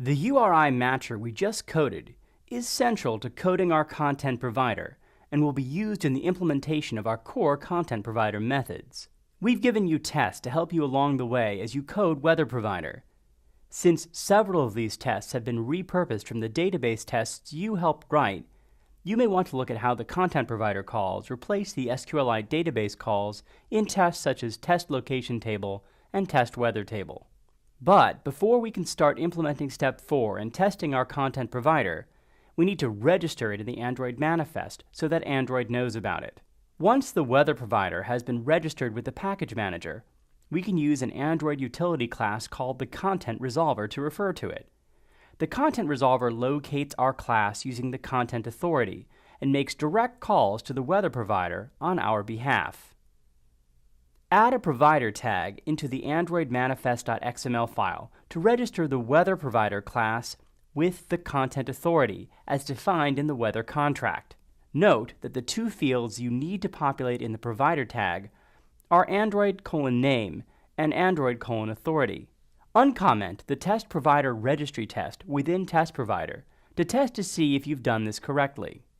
The URI matcher we just coded is central to coding our content provider and will be used in the implementation of our core content provider methods. We've given you tests to help you along the way as you code Weather Provider. Since several of these tests have been repurposed from the database tests you helped write, you may want to look at how the content provider calls replace the SQLite database calls in tests such as test location table and test weather table. But before we can start implementing step 4 and testing our content provider, we need to register it in the Android manifest so that Android knows about it. Once the weather provider has been registered with the package manager, we can use an Android utility class called the Content Resolver to refer to it. The Content Resolver locates our class using the content authority and makes direct calls to the weather provider on our behalf. Add a provider tag into the Android manifest.xml file to register the weather provider class with the content authority as defined in the weather contract. Note that the two fields you need to populate in the provider tag are Android:name and Android:authority. Uncomment the test provider registry test within test provider to test to see if you've done this correctly.